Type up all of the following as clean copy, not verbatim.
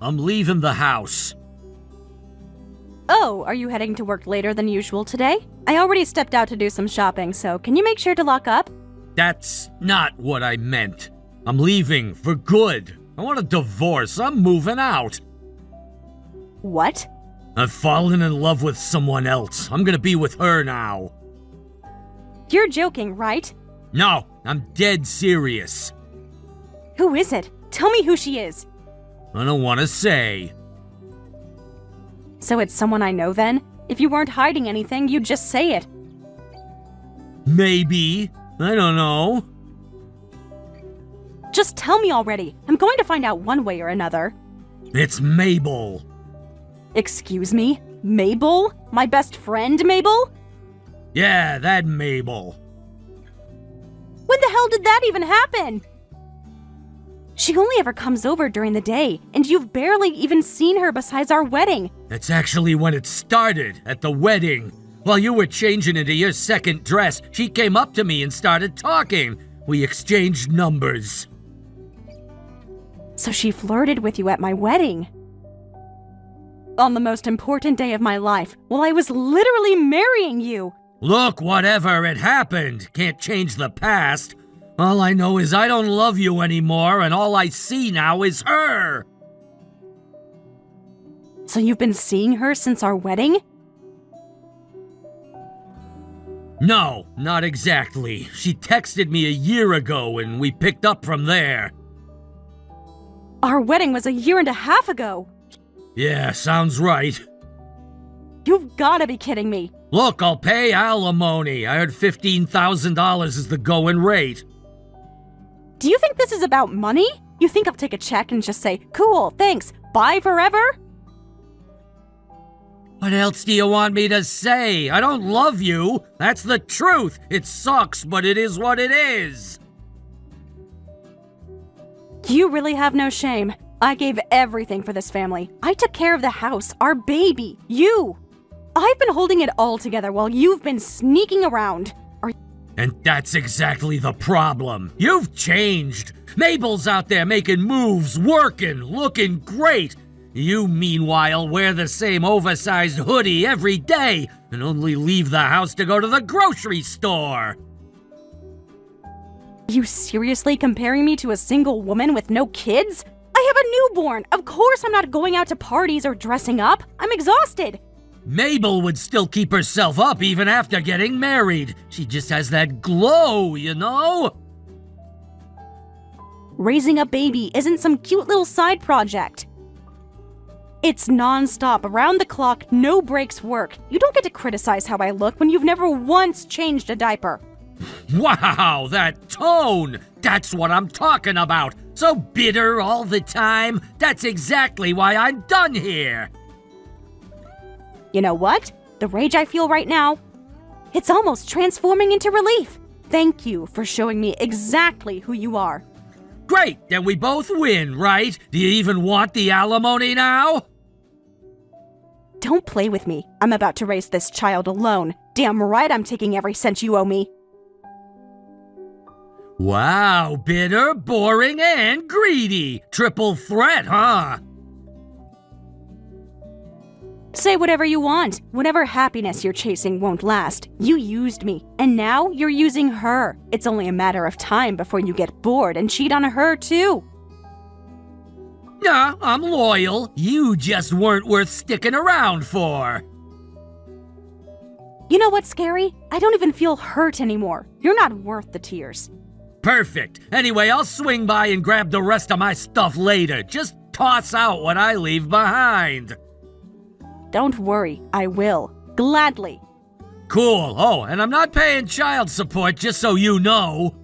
I'm leaving the house. Oh, are you heading to work later than usual today? I already stepped out to do some shopping, so can you make sure to lock up? That's not what I meant. I'm leaving for good. I want a divorce. I'm moving out. What? I've fallen in love with someone else. I'm gonna be with her now. You're joking, right? No, I'm dead serious. Who is it? Tell me who she is. I don't want to say. So it's someone I know then? If you weren't hiding anything, you'd just say it. Maybe. I don't know. Just tell me already. I'm going to find out one way or another. It's Mabel. Excuse me? Mabel? My best friend, Mabel? Yeah, that Mabel. When the hell did that even happen? She only ever comes over during the day, and you've barely even seen her besides our wedding. That's actually when it started, at the wedding. While you were changing into your second dress, she came up to me and started talking. We exchanged numbers. So she flirted with you at my wedding. On the most important day of my life, while I was literally marrying you. Look, whatever, it happened. Can't change the past. All I know is I don't love you anymore, and all I see now is her. So you've been seeing her since our wedding? No, not exactly. She texted me a year ago, and we picked up from there. Our wedding was a year and a half ago. Yeah, sounds right. You've gotta be kidding me. Look, I'll pay alimony. I heard $15,000 is the going rate. Do you think this is about money? You think I'll take a check and just say, cool, thanks, bye forever? What else do you want me to say? I don't love you. That's the truth. It sucks, but it is what it is. You really have no shame. I gave everything for this family. I took care of the house, our baby, you. I've been holding it all together while you've been sneaking around. And that's exactly the problem. You've changed. Mabel's out there making moves, working, looking great. You, meanwhile, wear the same oversized hoodie every day and only leave the house to go to the grocery store. You seriously comparing me to a single woman with no kids? I have a newborn. Of course I'm not going out to parties or dressing up. I'm exhausted. Mabel would still keep herself up even after getting married. She just has that glow, you know? Raising a baby isn't some cute little side project. It's non-stop, around the clock, no breaks work. You don't get to criticize how I look when you've never once changed a diaper. Wow, that tone! That's what I'm talking about. So bitter all the time. That's exactly why I'm done here. You know what? The rage I feel right now, it's almost transforming into relief. Thank you for showing me exactly who you are. Great, then we both win, right? Do you even want the alimony now? Don't play with me. I'm about to raise this child alone. Damn right I'm taking every cent you owe me. Wow, bitter, boring, and greedy. Triple threat, huh? Say whatever you want. Whatever happiness you're chasing won't last. You used me, and now you're using her. It's only a matter of time before you get bored and cheat on her too. Nah, I'm loyal. You just weren't worth sticking around for. You know what's scary? I don't even feel hurt anymore. You're not worth the tears. Perfect. Anyway, I'll swing by and grab the rest of my stuff later. Just toss out what I leave behind. Don't worry, I will. Gladly. Cool. Oh, and I'm not paying child support, just so you know.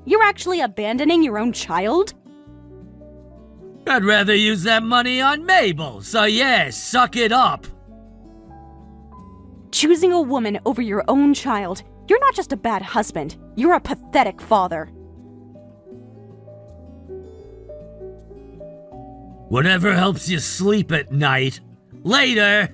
You're actually abandoning your own child? I'd rather use that money on Mabel, so yeah, suck it up. Choosing a woman over your own child. You're not just a bad husband. You're a pathetic father. Whatever helps you sleep at night. Later!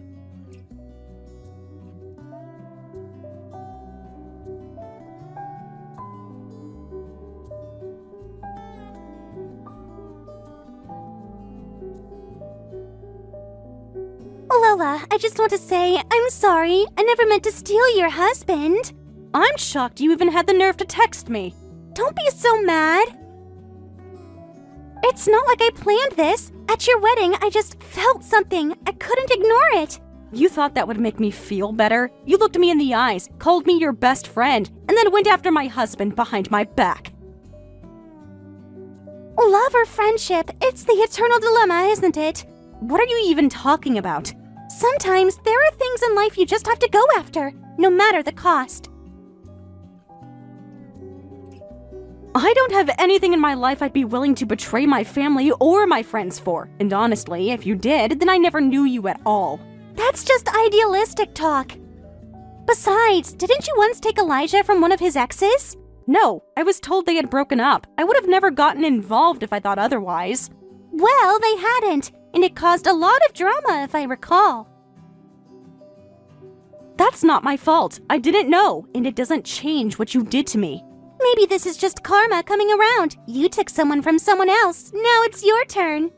Lola, I just want to say, I'm sorry. I never meant to steal your husband. I'm shocked you even had the nerve to text me. Don't be so mad. It's not like I planned this. At your wedding, I just felt something. I couldn't ignore it. You thought that would make me feel better? You looked me in the eyes, called me your best friend, and then went after my husband behind my back. Love or friendship, it's the eternal dilemma, isn't it? What are you even talking about? Sometimes there are things in life you just have to go after, no matter the cost. I don't have anything in my life I'd be willing to betray my family or my friends for. And honestly, if you did, then I never knew you at all. That's just idealistic talk. Besides, didn't you once take Elijah from one of his exes? No, I was told they had broken up. I would have never gotten involved if I thought otherwise. Well, they hadn't, and it caused a lot of drama, if I recall. That's not my fault. I didn't know, and it doesn't change what you did to me. Maybe this is just karma coming around. You took someone from someone else. Now it's your turn.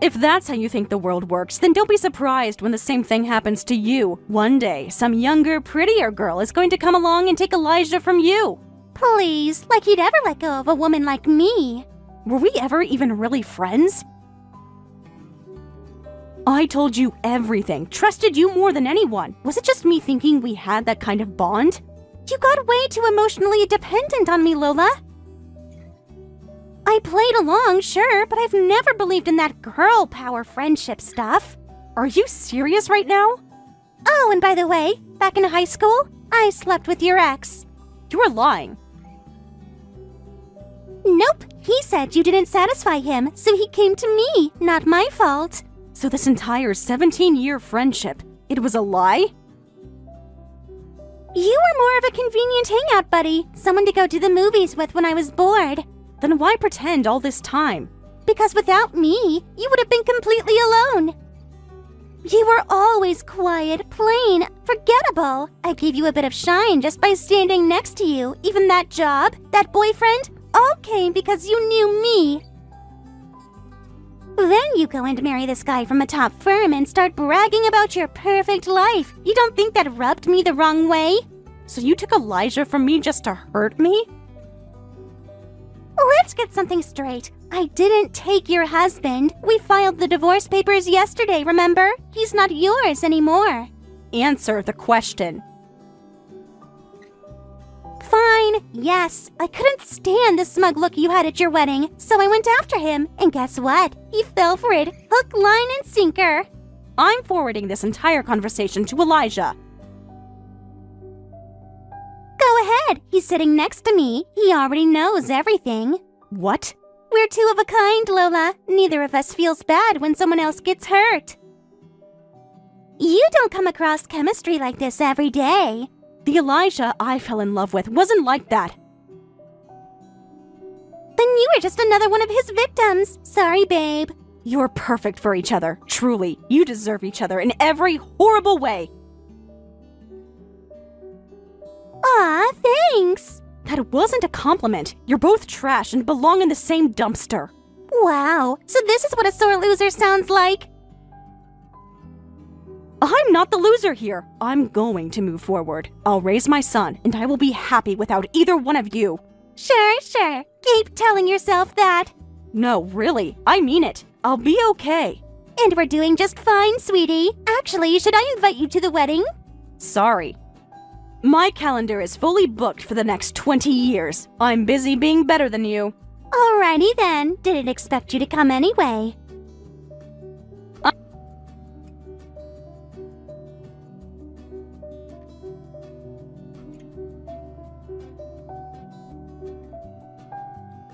If that's how you think the world works, then don't be surprised when the same thing happens to you. One day, some younger, prettier girl is going to come along and take Elijah from you. Please, like he'd ever let go of a woman like me. Were we ever even really friends? I told you everything, trusted you more than anyone. Was it just me thinking we had that kind of bond? You got way too emotionally dependent on me, Lola. I played along, sure, but I've never believed in that girl power friendship stuff. Are you serious right now? Oh, and by the way, back in high school, I slept with your ex. You were lying. Nope, he said you didn't satisfy him, so he came to me, not my fault. So this entire 17-year friendship, it was a lie? You were more of a convenient hangout buddy, someone to go to the movies with when I was bored. Then why pretend all this time? Because without me, you would have been completely alone. You were always quiet, plain, forgettable. I gave you a bit of shine just by standing next to you. Even that job, that boyfriend, all came because you knew me. Then you go and marry this guy from a top firm and start bragging about your perfect life. You don't think that rubbed me the wrong way? So you took Elijah from me just to hurt me? Let's get something straight. I didn't take your husband. We filed the divorce papers yesterday, remember? He's not yours anymore. Answer the question. Fine, yes. I couldn't stand the smug look you had at your wedding, so I went after him. And guess what? He fell for it, hook, line, and sinker. I'm forwarding this entire conversation to Elijah. Go ahead. He's sitting next to me. He already knows everything. What? We're two of a kind, Lola. Neither of us feels bad when someone else gets hurt. You don't come across chemistry like this every day. The Elijah I fell in love with wasn't like that. Then you were just another one of his victims. Sorry, babe. You're perfect for each other. Truly, you deserve each other in every horrible way. Aw, thanks. That wasn't a compliment. You're both trash and belong in the same dumpster. Wow, so this is what a sore loser sounds like. I'm not the loser here. I'm going to move forward. I'll raise my son, and I will be happy without either one of you. Sure. Keep telling yourself that. No, really, I mean it. I'll be okay. And we're doing just fine, sweetie. Actually, should I invite you to the wedding? Sorry. My calendar is fully booked for the next 20 years. I'm busy being better than you. Alrighty then. Didn't expect you to come anyway.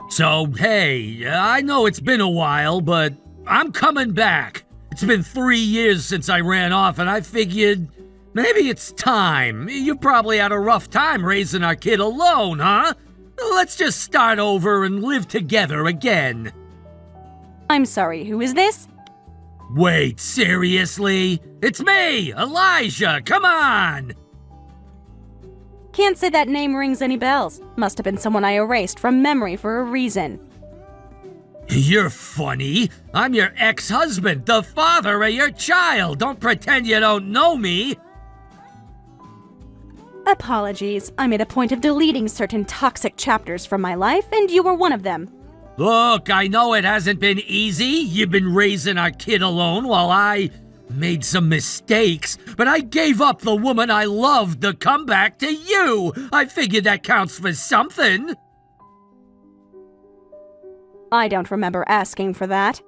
So, hey, I know it's been a while, but I'm coming back. It's been 3 years since I ran off, and I figured maybe it's time. You probably had a rough time raising our kid alone, huh? Let's just start over and live together again. I'm sorry, who is this? Wait, seriously? It's me, Elijah, come on! Can't say that name rings any bells. Must have been someone I erased from memory for a reason. You're funny. I'm your ex-husband, the father of your child. Don't pretend you don't know me. Apologies. I made a point of deleting certain toxic chapters from my life, and you were one of them. Look, I know it hasn't been easy. You've been raising our kid alone while I made some mistakes, but I gave up the woman I loved to come back to you. I figured that counts for something. I don't remember asking for that.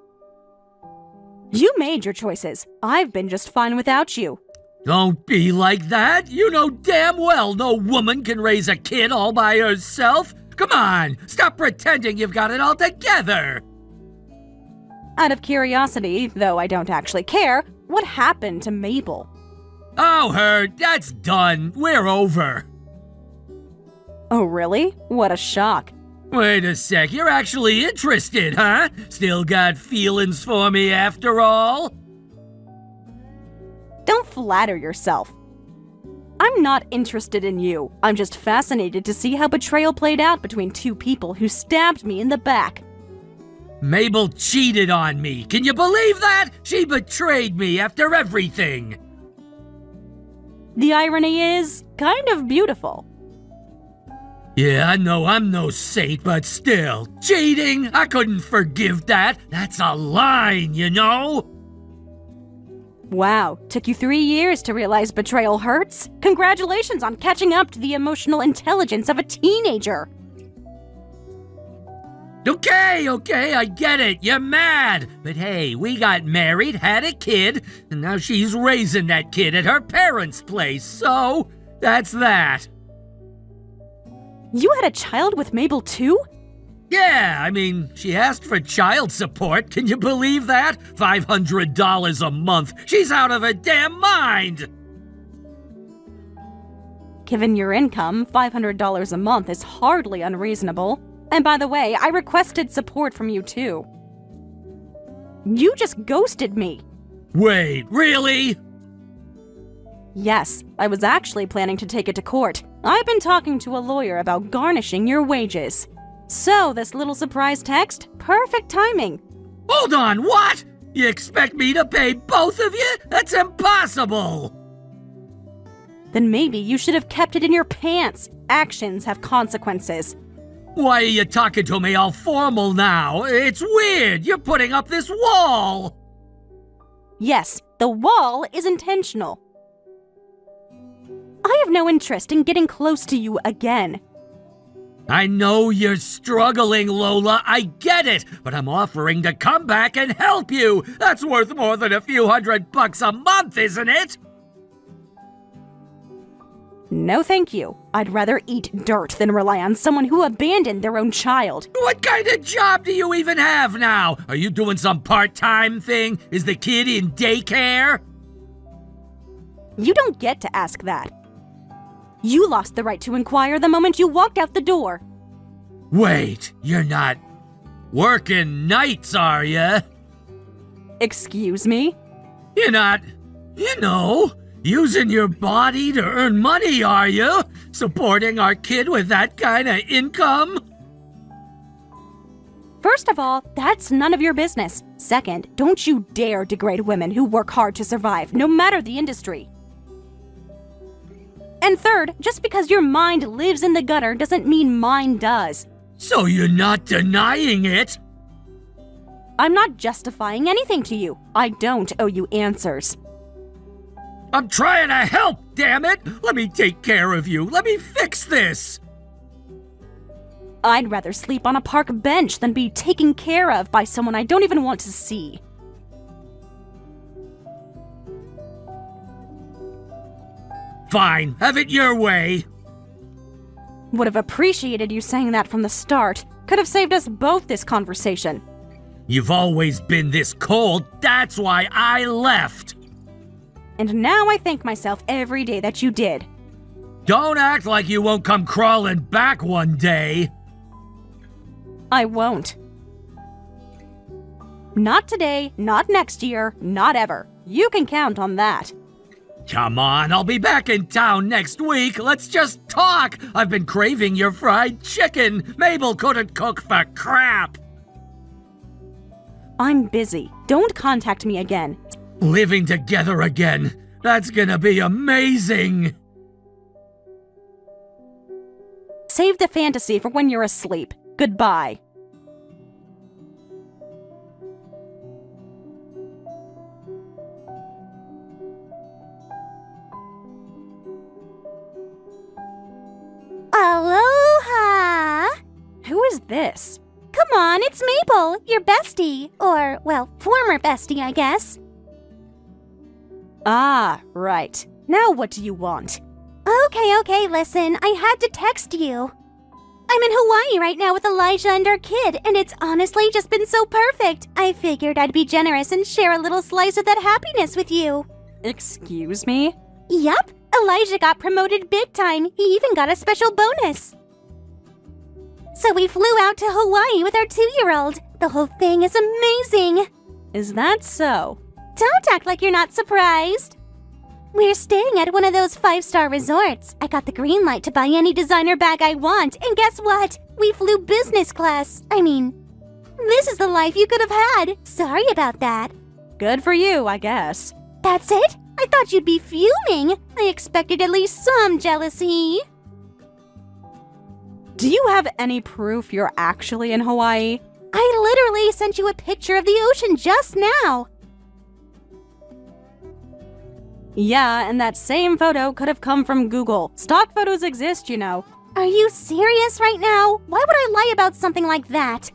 You made your choices. I've been just fine without you. Don't be like that. You know damn well no woman can raise a kid all by herself. Come on, stop pretending you've got it all together. Out of curiosity, though I don't actually care, what happened to Mabel? Oh, her, that's done. We're over. Oh, really? What a shock. Wait a sec, you're actually interested, huh? Still got feelings for me after all? Don't flatter yourself. I'm not interested in you. I'm just fascinated to see how betrayal played out between two people who stabbed me in the back. Mabel cheated on me. Can you believe that? She betrayed me after everything. The irony is kind of beautiful. Yeah, I know I'm no saint, but still. Cheating? I couldn't forgive that. That's a line, you know? Wow, took you 3 years to realize betrayal hurts? Congratulations on catching up to the emotional intelligence of a teenager. Okay, I get it. You're mad. But hey, we got married, had a kid, and now she's raising that kid at her parents' place, so that's that. You had a child with Mabel too? Yeah, I mean, she asked for child support. Can you believe that? $500 a month. She's out of her damn mind. Given your income, $500 a month is hardly unreasonable. And by the way, I requested support from you too. You just ghosted me. Wait, really? Yes, I was actually planning to take it to court. I've been talking to a lawyer about garnishing your wages. So, this little surprise text? Perfect timing. Hold on, what? You expect me to pay both of you? That's impossible! Then maybe you should have kept it in your pants. Actions have consequences. Why are you talking to me all formal now? It's weird. You're putting up this wall. Yes, the wall is intentional. I have no interest in getting close to you again. I know you're struggling, Lola. I get it. But I'm offering to come back and help you. That's worth more than a few $100 a month, isn't it? No thank you. I'd rather eat dirt than rely on someone who abandoned their own child. What kind of job do you even have now? Are you doing some part-time thing? Is the kid in daycare? You don't get to ask that. You lost the right to inquire the moment you walked out the door. Wait, you're not working nights, are you? Excuse me? You're not, using your body to earn money, are you? Supporting our kid with that kind of income? First of all, that's none of your business. Second, don't you dare degrade women who work hard to survive, no matter the industry. And third, just because your mind lives in the gutter doesn't mean mine does. So you're not denying it? I'm not justifying anything to you. I don't owe you answers. I'm trying to help, damn it! Let me take care of you. Let me fix this. I'd rather sleep on a park bench than be taken care of by someone I don't even want to see. Fine, have it your way. Would have appreciated you saying that from the start. Could have saved us both this conversation. You've always been this cold, that's why I left. And now I thank myself every day that you did. Don't act like you won't come crawling back one day. I won't. Not today, not next year, not ever. You can count on that. Come on, I'll be back in town next week. Let's just talk. I've been craving your fried chicken. Mabel couldn't cook for crap. I'm busy. Don't contact me again. Living together again. That's gonna be amazing! Save the fantasy for when you're asleep. Goodbye. Aloha! Who is this? Come on, it's Mabel, your bestie. Or, well, former bestie, I guess. Ah, right. Now what do you want? Okay, listen, I had to text you. I'm in Hawaii right now with Elijah and our kid, and it's honestly just been so perfect. I figured I'd be generous and share a little slice of that happiness with you. Excuse me? Yup, Elijah got promoted big time. He even got a special bonus. So we flew out to Hawaii with our 2-year-old. The whole thing is amazing. Is that so? Don't act like you're not surprised. We're staying at one of those 5-star resorts. I got the green light to buy any designer bag I want, and guess what? We flew business class. I mean, this is the life you could have had. Sorry about that. Good for you, I guess. That's it? I thought you'd be fuming. I expected at least some jealousy. Do you have any proof you're actually in Hawaii? I literally sent you a picture of the ocean just now. Yeah, and that same photo could have come from Google. Stock photos exist, you know. Are you serious right now? Why would I lie about something like that?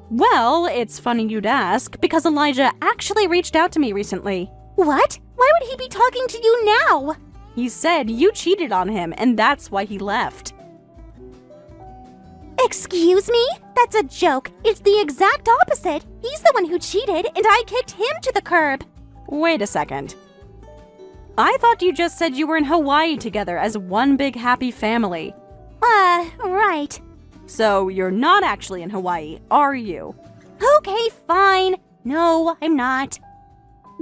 Well, it's funny you'd ask, because Elijah actually reached out to me recently. What? Why would he be talking to you now? He said you cheated on him, and that's why he left. Excuse me? That's a joke. It's the exact opposite. He's the one who cheated, and I kicked him to the curb. Wait a second. I thought you just said you were in Hawaii together as one big happy family. Right. So you're not actually in Hawaii, are you? Okay, fine. No, I'm not.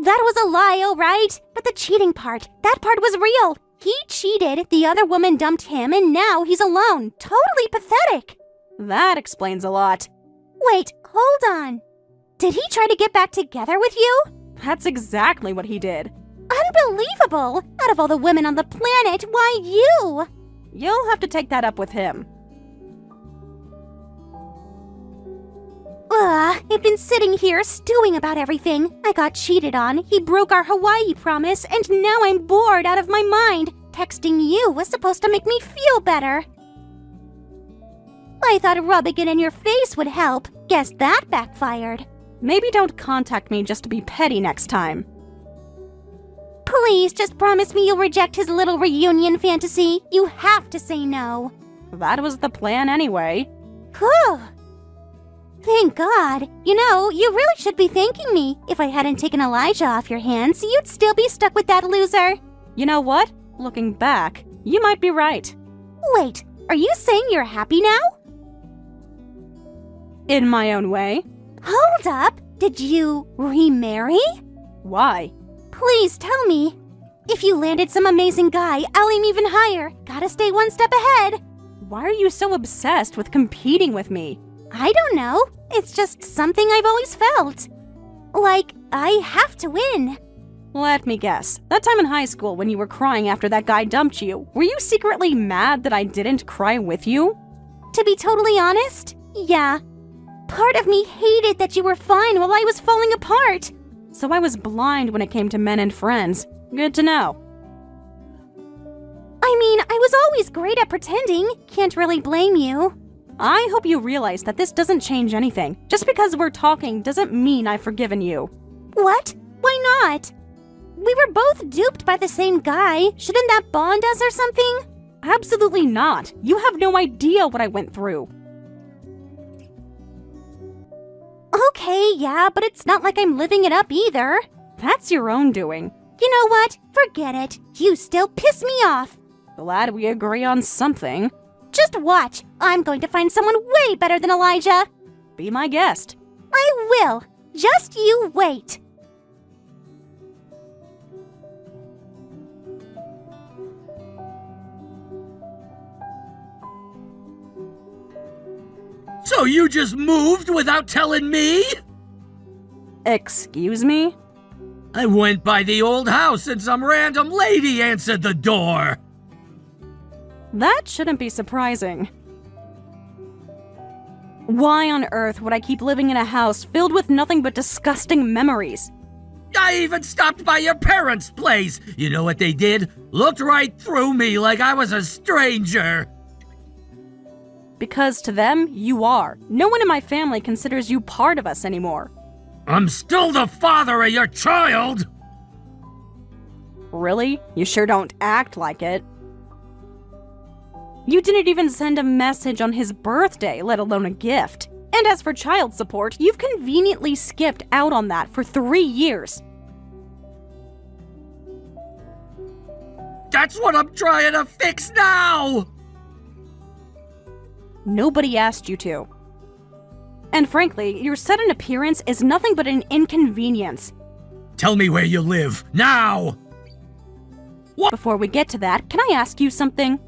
That was a lie, all right? But the cheating part, that part was real. He cheated, the other woman dumped him, and now he's alone. Totally pathetic. That explains a lot. Wait, hold on. Did he try to get back together with you? That's exactly what he did. Unbelievable! Out of all the women on the planet, why you? You'll have to take that up with him. I've been sitting here stewing about everything. I got cheated on, he broke our Hawaii promise, and now I'm bored out of my mind. Texting you was supposed to make me feel better. I thought rubbing it in your face would help. Guess that backfired. Maybe don't contact me just to be petty next time. Please just promise me you'll reject his little reunion fantasy. You have to say no. That was the plan anyway. Whew. Thank God. You know, you really should be thanking me. If I hadn't taken Elijah off your hands, you'd still be stuck with that loser. You know what? Looking back, you might be right. Wait, are you saying you're happy now? In my own way. Hold up. Did you remarry? Why? Please tell me. If you landed some amazing guy, I'll aim even higher. Gotta stay one step ahead. Why are you so obsessed with competing with me? I don't know. It's just something I've always felt. Like, I have to win. Let me guess. That time in high school when you were crying after that guy dumped you, were you secretly mad that I didn't cry with you? To be totally honest, yeah. Part of me hated that you were fine while I was falling apart. So I was blind when it came to men and friends. Good to know. I mean, I was always great at pretending. Can't really blame you. I hope you realize that this doesn't change anything. Just because we're talking doesn't mean I've forgiven you. What? Why not? We were both duped by the same guy. Shouldn't that bond us or something? Absolutely not. You have no idea what I went through. Okay, yeah, but it's not like I'm living it up either. That's your own doing. You know what? Forget it. You still piss me off. Glad we agree on something. Just watch. I'm going to find someone way better than Elijah. Be my guest. I will. Just you wait. So you just moved without telling me? Excuse me? I went by the old house and some random lady answered the door. That shouldn't be surprising. Why on earth would I keep living in a house filled with nothing but disgusting memories? I even stopped by your parents' place. You know what they did? Looked right through me like I was a stranger. Because to them, you are. No one in my family considers you part of us anymore. I'm still the father of your child! Really? You sure don't act like it. You didn't even send a message on his birthday, let alone a gift. And as for child support, you've conveniently skipped out on that for 3 years. That's what I'm trying to fix now! Nobody asked you to. And frankly, your sudden appearance is nothing but an inconvenience. Tell me where you live, now! Before we get to that, can I ask you something?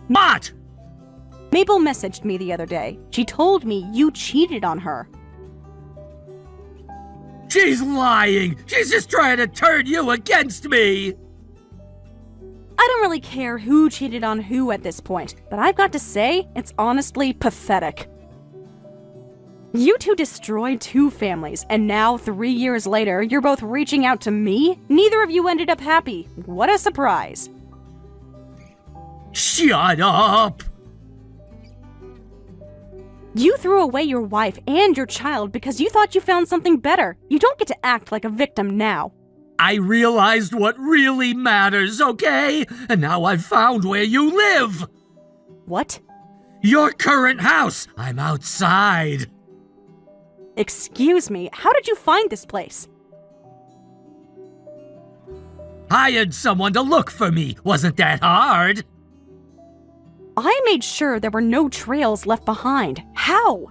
What? Mabel messaged me the other day. She told me you cheated on her. She's lying! She's just trying to turn you against me! I don't really care who cheated on who at this point, but I've got to say, it's honestly pathetic. You two destroyed 2 families, and now 3 years later, you're both reaching out to me? Neither of you ended up happy. What a surprise. Shut up! You threw away your wife and your child because you thought you found something better. You don't get to act like a victim now. I realized what really matters, okay? And now I've found where you live! What? Your current house! I'm outside! Excuse me, how did you find this place? Hired someone to look for me. Wasn't that hard? I made sure there were no trails left behind. How?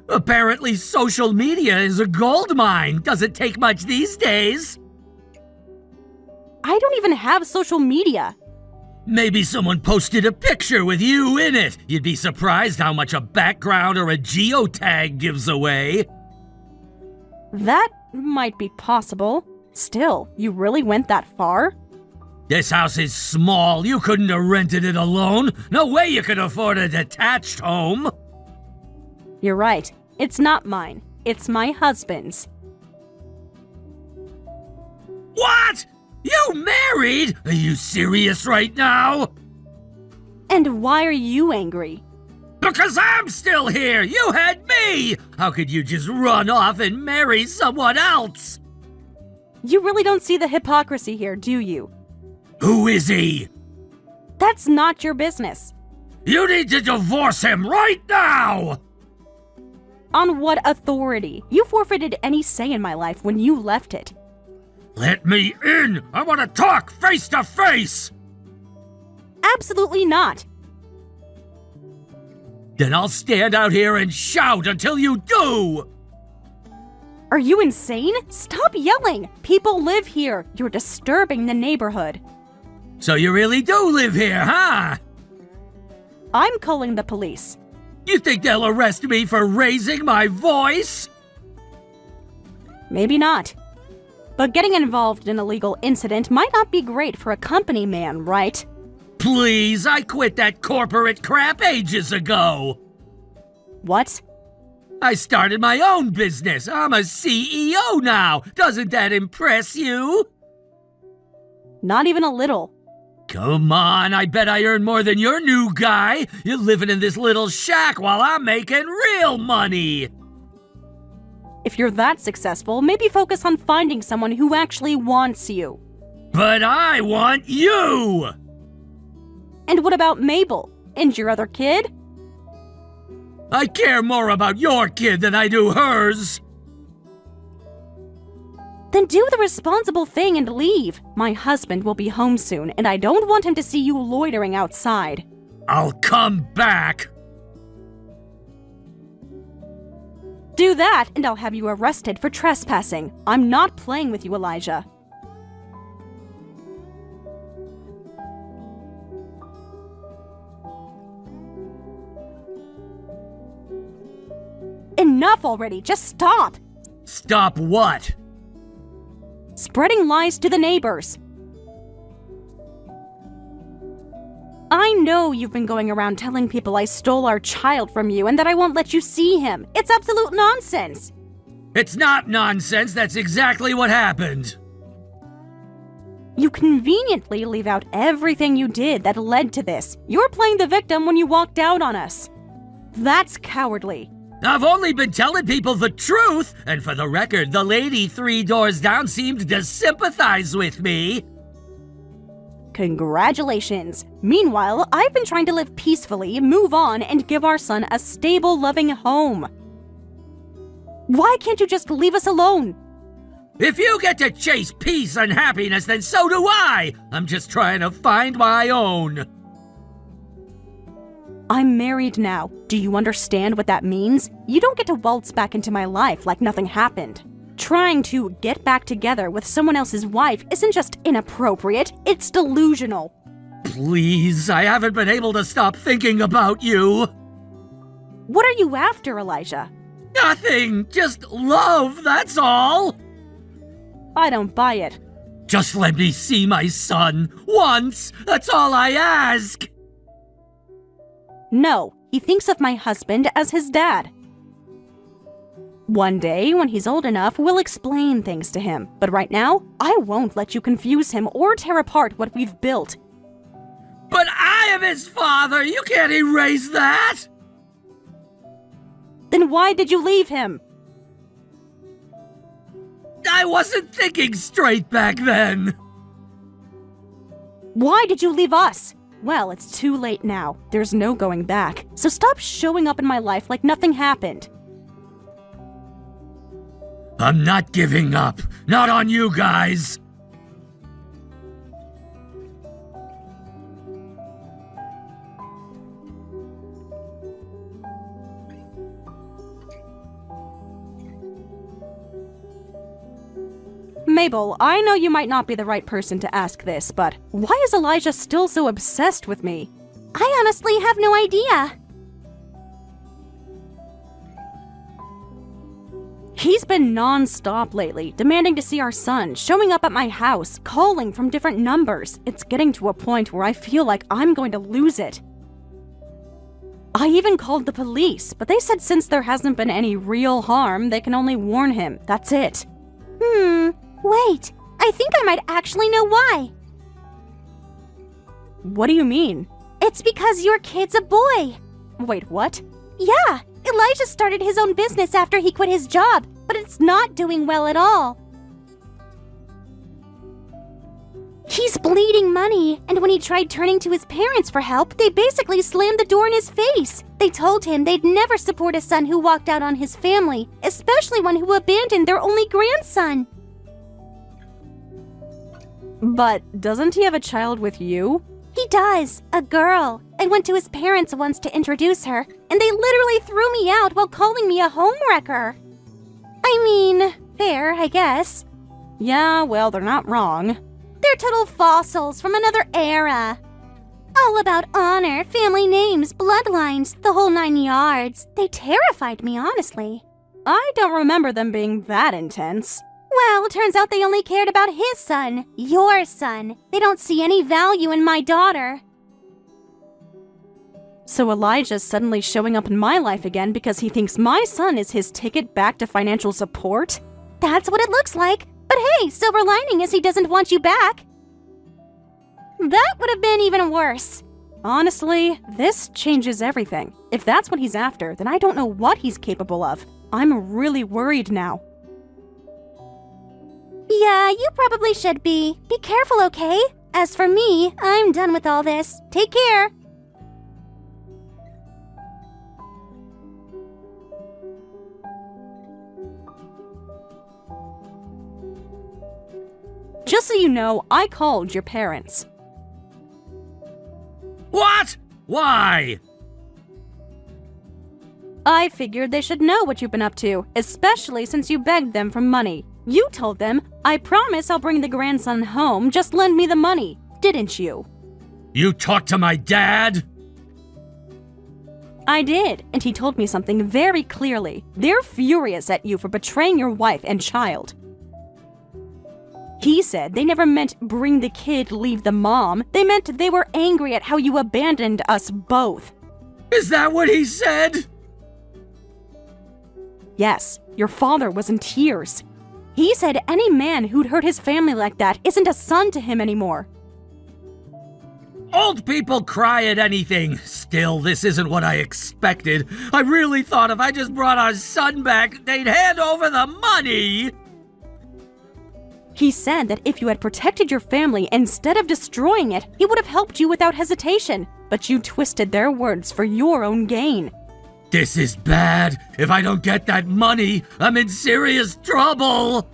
Apparently social media is a gold mine. Doesn't take much these days. I don't even have social media. Maybe someone posted a picture with you in it. You'd be surprised how much a background or a geotag gives away. That might be possible. Still, you really went that far? This house is small. You couldn't have rented it alone. No way you could afford a detached home. You're right. It's not mine. It's my husband's. What? You married? Are you serious right now? And why are you angry? Because I'm still here! You had me! How could you just run off and marry someone else? You really don't see the hypocrisy here, do you? Who is he? That's not your business. You need to divorce him right now! On what authority? You forfeited any say in my life when you left it. Let me in! I want to talk face to face! Absolutely not. Then I'll stand out here and shout until you do! Are you insane? Stop yelling! People live here. You're disturbing the neighborhood. So you really do live here, huh? I'm calling the police. You think they'll arrest me for raising my voice? Maybe not. But getting involved in a legal incident might not be great for a company man, right? Please, I quit that corporate crap ages ago. What? I started my own business. I'm a CEO now. Doesn't that impress you? Not even a little. Come on, I bet I earn more than your new guy. You're living in this little shack while I'm making real money. If you're that successful, maybe focus on finding someone who actually wants you. But I want you! And what about Mabel? And your other kid? I care more about your kid than I do hers. Then do the responsible thing and leave. My husband will be home soon, and I don't want him to see you loitering outside. I'll come back. Do that, and I'll have you arrested for trespassing. I'm not playing with you, Elijah. enough already. Just stop. Stop what? Spreading lies to the neighbors. I know you've been going around telling people I stole our child from you and that I won't let you see him. It's absolute nonsense. It's not nonsense, that's exactly what happened. You conveniently leave out everything you did that led to this. You're playing the victim when you walked out on us. That's cowardly. I've only been telling people the truth, and for the record, the lady 3 doors down seemed to sympathize with me. Congratulations. Meanwhile, I've been trying to live peacefully, move on, and give our son a stable, loving home. Why can't you just leave us alone? If you get to chase peace and happiness, then so do I! I'm just trying to find my own. I'm married now. Do you understand what that means? You don't get to waltz back into my life like nothing happened. Trying to get back together with someone else's wife isn't just inappropriate, it's delusional. Please, I haven't been able to stop thinking about you. What are you after, Elijah? Nothing, just love, that's all. I don't buy it. Just let me see my son once, that's all I ask. No, he thinks of my husband as his dad. One day, when he's old enough, we'll explain things to him. But right now, I won't let you confuse him or tear apart what we've built. But I am his father! You can't erase that! Then why did you leave him? I wasn't thinking straight back then! Why did you leave us? Well, it's too late now. There's no going back. So stop showing up in my life like nothing happened. I'm not giving up. Not on you guys. Mabel, I know you might not be the right person to ask this, but why is Elijah still so obsessed with me? I honestly have no idea. He's been non-stop lately, demanding to see our son, showing up at my house, calling from different numbers. It's getting to a point where I feel like I'm going to lose it. I even called the police, but they said since there hasn't been any real harm, they can only warn him. That's it. Wait. I think I might actually know why. What do you mean? It's because your kid's a boy. Wait, what? Yeah, Elijah started his own business after he quit his job, but it's not doing well at all. He's bleeding money, and when he tried turning to his parents for help, they basically slammed the door in his face. They told him they'd never support a son who walked out on his family, especially one who abandoned their only grandson. But doesn't he have a child with you? He does, a girl. I went to his parents once to introduce her, and they literally threw me out while calling me a homewrecker. I mean, fair, I guess. Yeah, well, they're not wrong. They're total fossils from another era. All about honor, family names, bloodlines, the whole 9 yards. They terrified me, honestly. I don't remember them being that intense. Well, turns out they only cared about his son, your son. They don't see any value in my daughter. So Elijah's suddenly showing up in my life again because he thinks my son is his ticket back to financial support? That's what it looks like. But hey, silver lining is he doesn't want you back. That would have been even worse. Honestly, this changes everything. If that's what he's after, then I don't know what he's capable of. I'm really worried now. Yeah, you probably should be. Be careful, okay? As for me, I'm done with all this. Take care. Just so you know, I called your parents. What? Why? I figured they should know what you've been up to, especially since you begged them for money. You told them, I promise I'll bring the grandson home, just lend me the money, didn't you? You talked to my dad? I did, and he told me something very clearly. They're furious at you for betraying your wife and child. He said they never meant bring the kid, leave the mom. They meant they were angry at how you abandoned us both. Is that what he said? Yes, your father was in tears. He said any man who'd hurt his family like that isn't a son to him anymore. Old people cry at anything. Still, this isn't what I expected. I really thought if I just brought our son back, they'd hand over the money. He said that if you had protected your family instead of destroying it, he would have helped you without hesitation. But you twisted their words for your own gain. This is bad. If I don't get that money, I'm in serious trouble.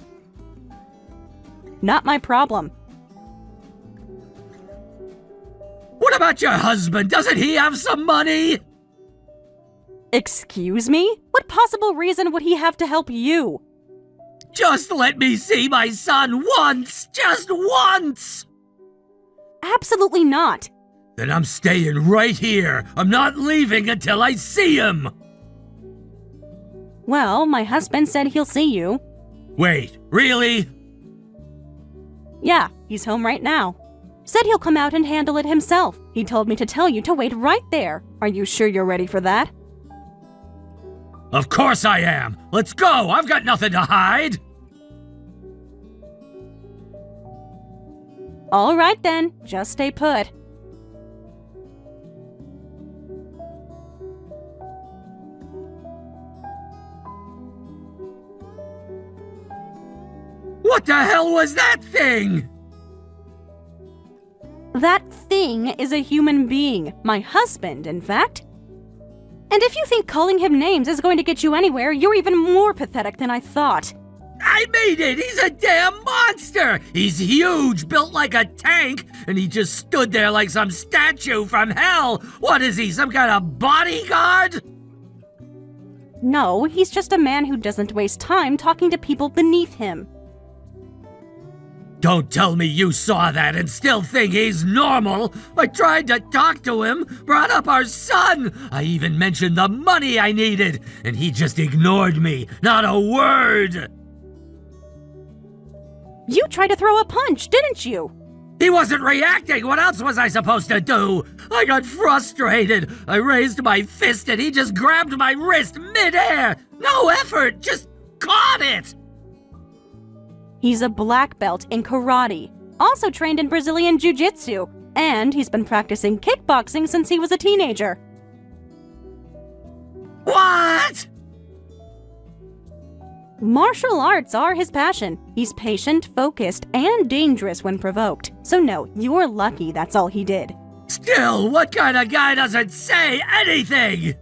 Not my problem. What about your husband? Doesn't he have some money? Excuse me? What possible reason would he have to help you? Just let me see my son once! Just once! Absolutely not. Then I'm staying right here. I'm not leaving until I see him. Well, my husband said he'll see you. Wait, really? Yeah, he's home right now. Said he'll come out and handle it himself. He told me to tell you to wait right there. Are you sure you're ready for that? Of course I am. Let's go. I've got nothing to hide. All right then, just stay put. What the hell was that thing? That thing is a human being. My husband, in fact. And if you think calling him names is going to get you anywhere, you're even more pathetic than I thought. I made it! He's a damn monster! He's huge, built like a tank, and he just stood there like some statue from hell! What is he, some kind of bodyguard? No, he's just a man who doesn't waste time talking to people beneath him. Don't tell me you saw that and still think he's normal! I tried to talk to him, brought up our son! I even mentioned the money I needed, and he just ignored me, not a word! You tried to throw a punch, didn't you? He wasn't reacting! What else was I supposed to do? I got frustrated. I raised my fist and he just grabbed my wrist mid-air! No effort, just caught it! He's a black belt in karate, also trained in Brazilian jiu-jitsu, and he's been practicing kickboxing since he was a teenager. What? Martial arts are his passion. He's patient, focused, and dangerous when provoked. So no, you're lucky that's all he did. Still, what kind of guy doesn't say anything?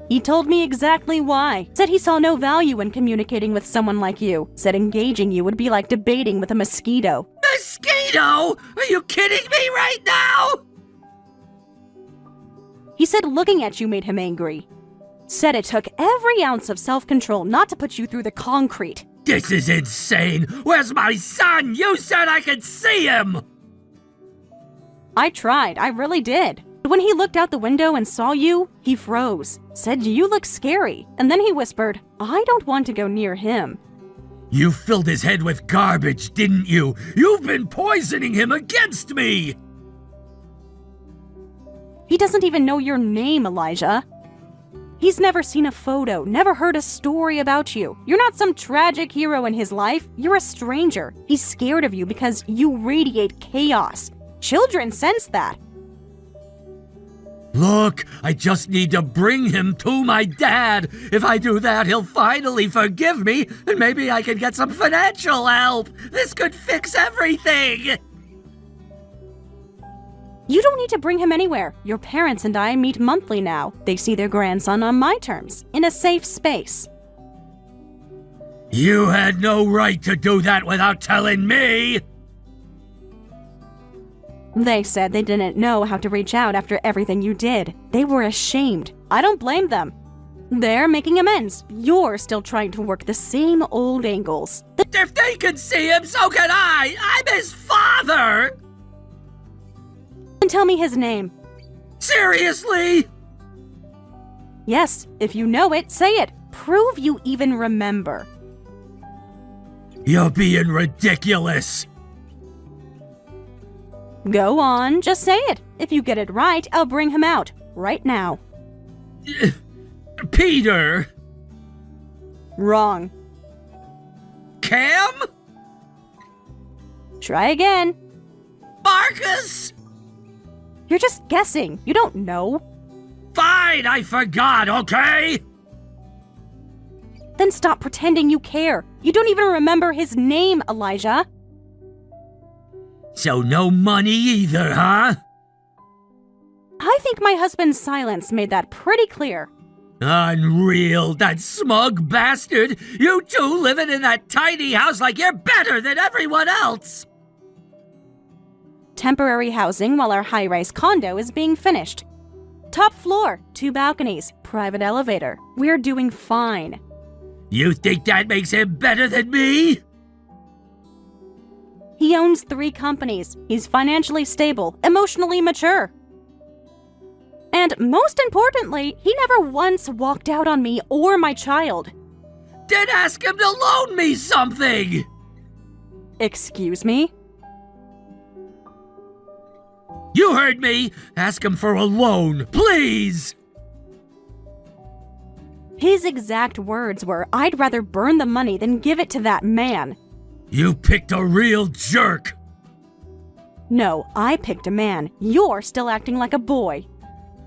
He told me exactly why. Said he saw no value in communicating with someone like you. Said engaging you would be like debating with a mosquito. Mosquito? Are you kidding me right now? He said looking at you made him angry. Said it took every ounce of self-control not to put you through the concrete. This is insane. Where's my son? You said I could see him. I tried, I really did. When he looked out the window and saw you, he froze. Said you look scary. And then he whispered, I don't want to go near him. You filled his head with garbage, didn't you? You've been poisoning him against me. He doesn't even know your name, Elijah. He's never seen a photo, never heard a story about you. You're not some tragic hero in his life. You're a stranger. He's scared of you because you radiate chaos. Children sense that. Look, I just need to bring him to my dad. If I do that, he'll finally forgive me, and maybe I can get some financial help. This could fix everything. You don't need to bring him anywhere. Your parents and I meet monthly now. They see their grandson on my terms, in a safe space. You had no right to do that without telling me. They said they didn't know how to reach out after everything you did. They were ashamed. I don't blame them. They're making amends. You're still trying to work the same old angles. If they can see him, so can I. I'm his father. And tell me his name. Seriously? Yes, if you know it, say it. Prove you even remember. You're being ridiculous. Go on, just say it. If you get it right, I'll bring him out. Right now. Peter. Wrong. Cam? Try again. Marcus? You're just guessing. You don't know. Fine, I forgot, okay? Then stop pretending you care. You don't even remember his name, Elijah. So no money either, huh? I think my husband's silence made that pretty clear. Unreal, that smug bastard! You two living in that tiny house like you're better than everyone else! Temporary housing while our high-rise condo is being finished. Top floor, 2 balconies, private elevator. We're doing fine. You think that makes him better than me? He owns 3 companies. He's financially stable, emotionally mature. And most importantly, he never once walked out on me or my child. Then ask him to loan me something! Excuse me? You heard me! Ask him for a loan, please! His exact words were, "I'd rather burn the money than give it to that man." You picked a real jerk! No, I picked a man. You're still acting like a boy.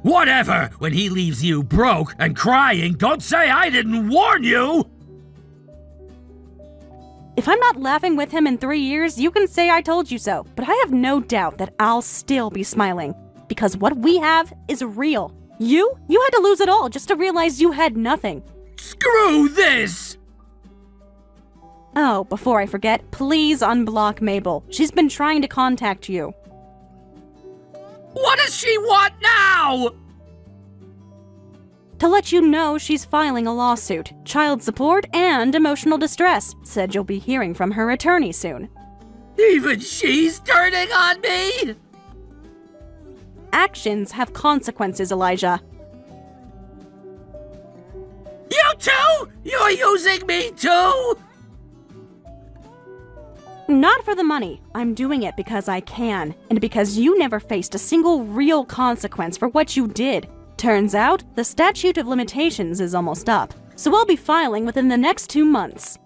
Whatever! When he leaves you broke and crying, don't say I didn't warn you! If I'm not laughing with him in 3 years, you can say I told you so, but I have no doubt that I'll still be smiling. Because what we have is real. You had to lose it all just to realize you had nothing. Screw this! Oh, before I forget, please unblock Mabel. She's been trying to contact you. What does she want now? To let you know she's filing a lawsuit, child support, and emotional distress. Said you'll be hearing from her attorney soon. Even she's turning on me? Actions have consequences, Elijah. You too? You're using me too? Not for the money. I'm doing it because I can, and because you never faced a single real consequence for what you did. Turns out, the statute of limitations is almost up, so I'll be filing within the next 2 months.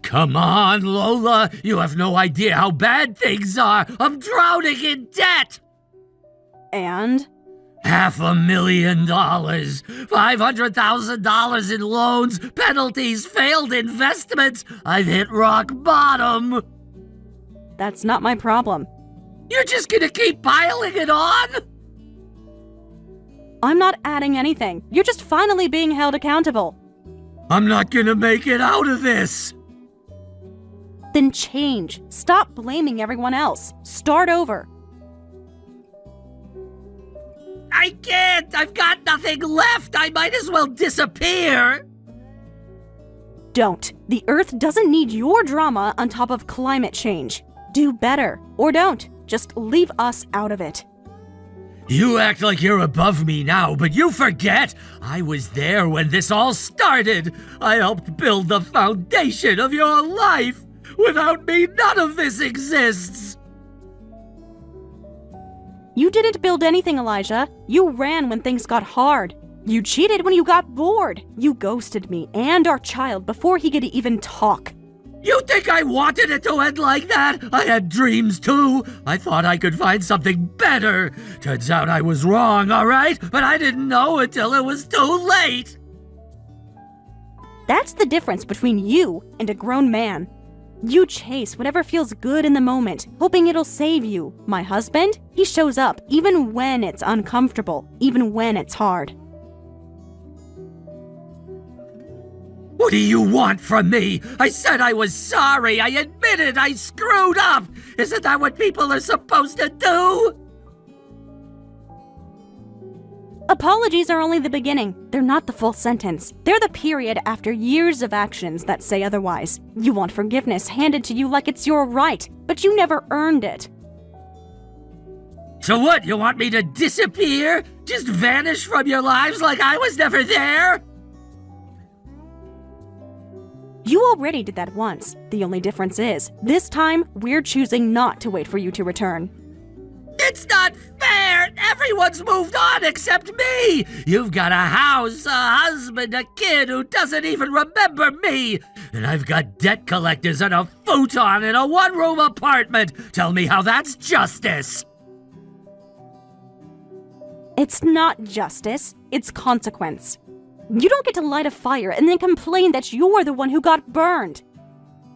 Come on, Lola. You have no idea how bad things are. I'm drowning in debt. And? $500,000, $500,000 in loans, penalties, failed investments. I've hit rock bottom. That's not my problem. You're just gonna keep piling it on? I'm not adding anything. You're just finally being held accountable. I'm not gonna make it out of this. Then change. Stop blaming everyone else. Start over. I can't. I've got nothing left. I might as well disappear. Don't. The Earth doesn't need your drama on top of climate change. Do better. Or don't. Just leave us out of it. You act like you're above me now, but you forget I was there when this all started. I helped build the foundation of your life. Without me, none of this exists. You didn't build anything, Elijah. You ran when things got hard. You cheated when you got bored. You ghosted me and our child before he could even talk. You think I wanted it to end like that? I had dreams too. I thought I could find something better. Turns out I was wrong, all right? But I didn't know until it was too late. That's the difference between you and a grown man. You chase whatever feels good in the moment, hoping it'll save you. My husband, he shows up even when it's uncomfortable, even when it's hard. What do you want from me? I said I was sorry. I admitted I screwed up. Isn't that what people are supposed to do? Apologies are only the beginning. They're not the full sentence. They're the period after years of actions that say otherwise. You want forgiveness handed to you like it's your right, but you never earned it. So what, you want me to disappear? Just vanish from your lives like I was never there? You already did that once. The only difference is, this time, we're choosing not to wait for you to return. It's not fair! Everyone's moved on except me! You've got a house, a husband, a kid who doesn't even remember me! And I've got debt collectors and a futon in a one-room apartment! Tell me how that's justice! It's not justice, it's consequence. You don't get to light a fire and then complain that you're the one who got burned.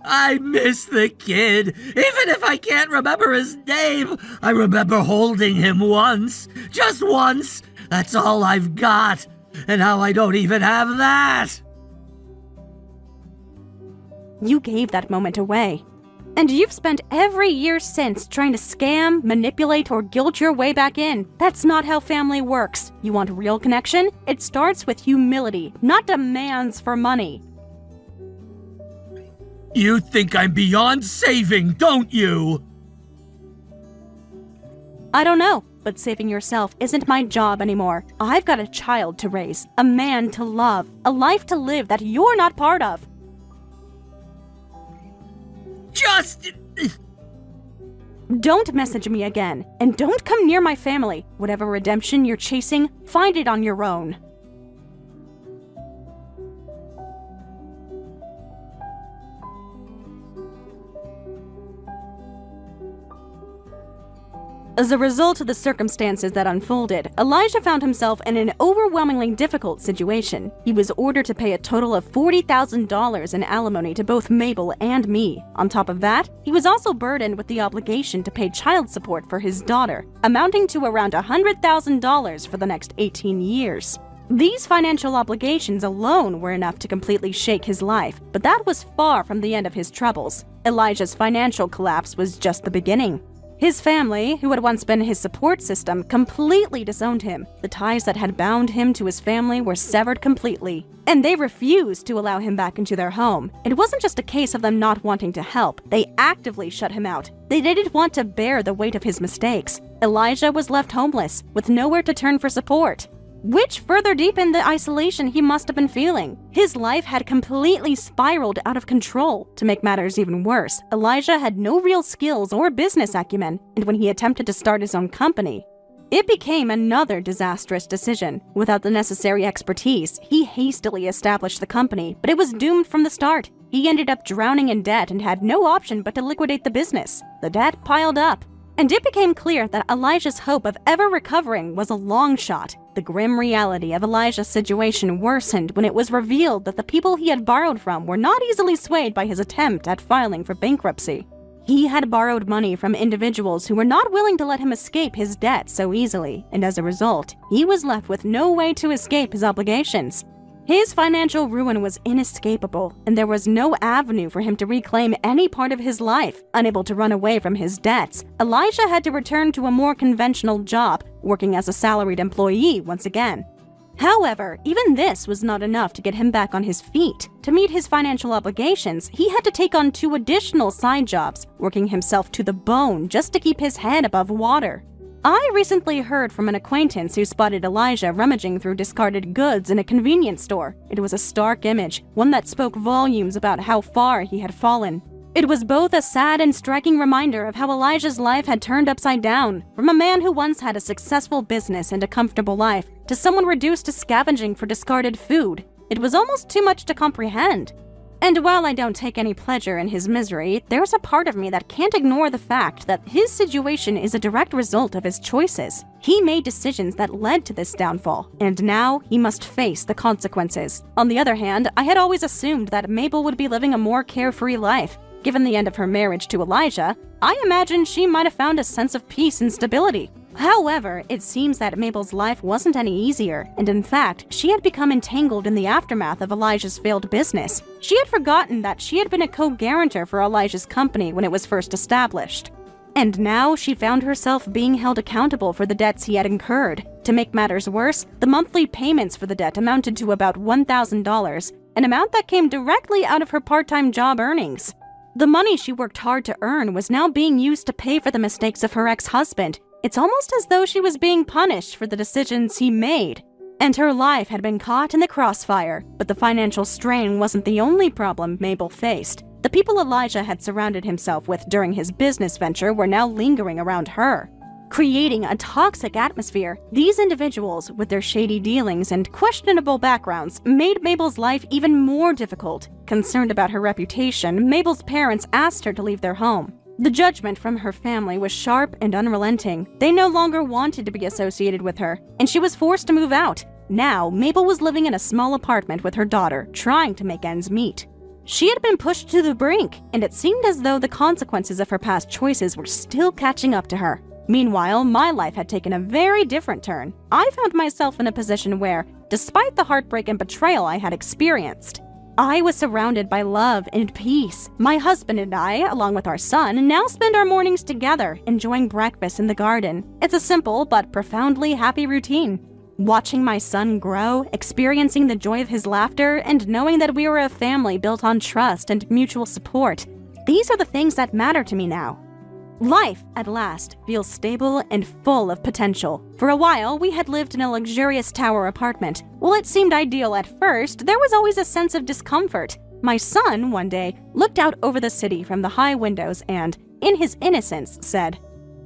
I miss the kid. Even if I can't remember his name, I remember holding him once. Just once. That's all I've got. And now I don't even have that. You gave that moment away. And you've spent every year since trying to scam, manipulate, or guilt your way back in. That's not how family works. You want real connection? It starts with humility, not demands for money. You think I'm beyond saving, don't you? I don't know, but saving yourself isn't my job anymore. I've got a child to raise, a man to love, a life to live that you're not part of. Just... Don't message me again, and don't come near my family. Whatever redemption you're chasing, find it on your own. As a result of the circumstances that unfolded, Elijah found himself in an overwhelmingly difficult situation. He was ordered to pay a total of $40,000 in alimony to both Mabel and me. On top of that, he was also burdened with the obligation to pay child support for his daughter, amounting to around $100,000 for the next 18 years. These financial obligations alone were enough to completely shake his life, but that was far from the end of his troubles. Elijah's financial collapse was just the beginning. His family, who had once been his support system, completely disowned him. The ties that had bound him to his family were severed completely, and they refused to allow him back into their home. It wasn't just a case of them not wanting to help. They actively shut him out. They didn't want to bear the weight of his mistakes. Elijah was left homeless, with nowhere to turn for support, which further deepened the isolation he must have been feeling. His life had completely spiraled out of control. To make matters even worse, Elijah had no real skills or business acumen, and when he attempted to start his own company, it became another disastrous decision. Without the necessary expertise, he hastily established the company, but it was doomed from the start. He ended up drowning in debt and had no option but to liquidate the business. The debt piled up, and it became clear that Elijah's hope of ever recovering was a long shot. The grim reality of Elijah's situation worsened when it was revealed that the people he had borrowed from were not easily swayed by his attempt at filing for bankruptcy. He had borrowed money from individuals who were not willing to let him escape his debt so easily, and as a result, he was left with no way to escape his obligations. His financial ruin was inescapable, and there was no avenue for him to reclaim any part of his life. Unable to run away from his debts, Elijah had to return to a more conventional job, working as a salaried employee once again. However, even this was not enough to get him back on his feet. To meet his financial obligations, he had to take on 2 additional side jobs, working himself to the bone just to keep his head above water. I recently heard from an acquaintance who spotted Elijah rummaging through discarded goods in a convenience store. It was a stark image, one that spoke volumes about how far he had fallen. It was both a sad and striking reminder of how Elijah's life had turned upside down, from a man who once had a successful business and a comfortable life, to someone reduced to scavenging for discarded food. It was almost too much to comprehend. And while I don't take any pleasure in his misery, there's a part of me that can't ignore the fact that his situation is a direct result of his choices. He made decisions that led to this downfall, and now he must face the consequences. On the other hand, I had always assumed that Mabel would be living a more carefree life. Given the end of her marriage to Elijah, I imagined she might have found a sense of peace and stability. However, it seems that Mabel's life wasn't any easier, and in fact, she had become entangled in the aftermath of Elijah's failed business. She had forgotten that she had been a co-guarantor for Elijah's company when it was first established. And now she found herself being held accountable for the debts he had incurred. To make matters worse, the monthly payments for the debt amounted to about $1,000, an amount that came directly out of her part-time job earnings. The money she worked hard to earn was now being used to pay for the mistakes of her ex-husband. It's almost as though she was being punished for the decisions he made. And her life had been caught in the crossfire, but the financial strain wasn't the only problem Mabel faced. The people Elijah had surrounded himself with during his business venture were now lingering around her, creating a toxic atmosphere. These individuals, with their shady dealings and questionable backgrounds, made Mabel's life even more difficult. Concerned about her reputation, Mabel's parents asked her to leave their home. The judgment from her family was sharp and unrelenting. They no longer wanted to be associated with her, and she was forced to move out. Now, Mabel was living in a small apartment with her daughter, trying to make ends meet. She had been pushed to the brink, and it seemed as though the consequences of her past choices were still catching up to her. Meanwhile, my life had taken a very different turn. I found myself in a position where, despite the heartbreak and betrayal I had experienced, I was surrounded by love and peace. My husband and I, along with our son, now spend our mornings together, enjoying breakfast in the garden. It's a simple but profoundly happy routine. Watching my son grow, experiencing the joy of his laughter, and knowing that we were a family built on trust and mutual support. These are the things that matter to me now. Life, at last, feels stable and full of potential. For a while, we had lived in a luxurious tower apartment. While it seemed ideal at first, there was always a sense of discomfort. My son, one day, looked out over the city from the high windows and, in his innocence, said,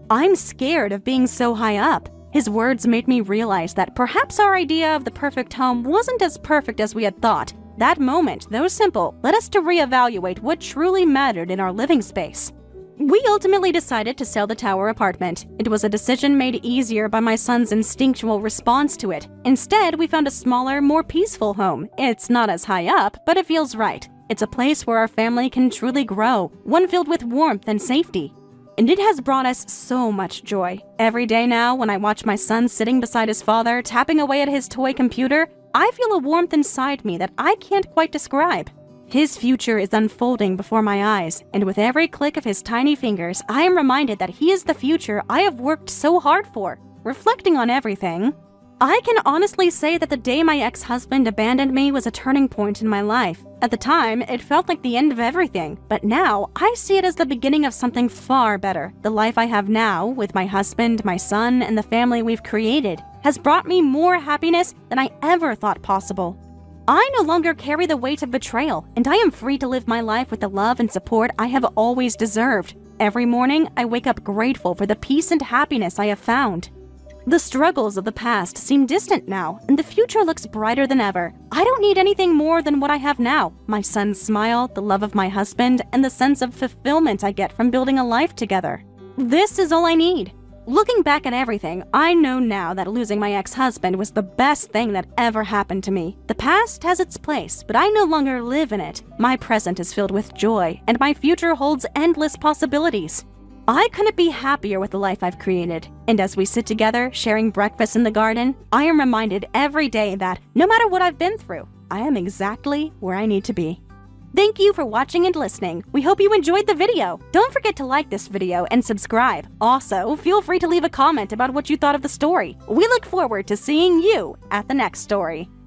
"I'm scared of being so high up." His words made me realize that perhaps our idea of the perfect home wasn't as perfect as we had thought. That moment, though simple, led us to reevaluate what truly mattered in our living space. We ultimately decided to sell the tower apartment. It was a decision made easier by my son's instinctual response to it. Instead, we found a smaller, more peaceful home. It's not as high up, but it feels right. It's a place where our family can truly grow, one filled with warmth and safety. And it has brought us so much joy. Every day now, when I watch my son sitting beside his father, tapping away at his toy computer, I feel a warmth inside me that I can't quite describe. His future is unfolding before my eyes, and with every click of his tiny fingers, I am reminded that he is the future I have worked so hard for. Reflecting on everything, I can honestly say that the day my ex-husband abandoned me was a turning point in my life. At the time, it felt like the end of everything, but now I see it as the beginning of something far better. The life I have now, with my husband, my son, and the family we've created, has brought me more happiness than I ever thought possible. I no longer carry the weight of betrayal, and I am free to live my life with the love and support I have always deserved. Every morning, I wake up grateful for the peace and happiness I have found. The struggles of the past seem distant now, and the future looks brighter than ever. I don't need anything more than what I have now: my son's smile, the love of my husband, and the sense of fulfillment I get from building a life together. This is all I need. Looking back at everything, I know now that losing my ex-husband was the best thing that ever happened to me. The past has its place, but I no longer live in it. My present is filled with joy, and my future holds endless possibilities. I couldn't be happier with the life I've created. And as we sit together, sharing breakfast in the garden, I am reminded every day that, no matter what I've been through, I am exactly where I need to be. Thank you for watching and listening. We hope you enjoyed the video. Don't forget to like this video and subscribe. Also, feel free to leave a comment about what you thought of the story. We look forward to seeing you at the next story.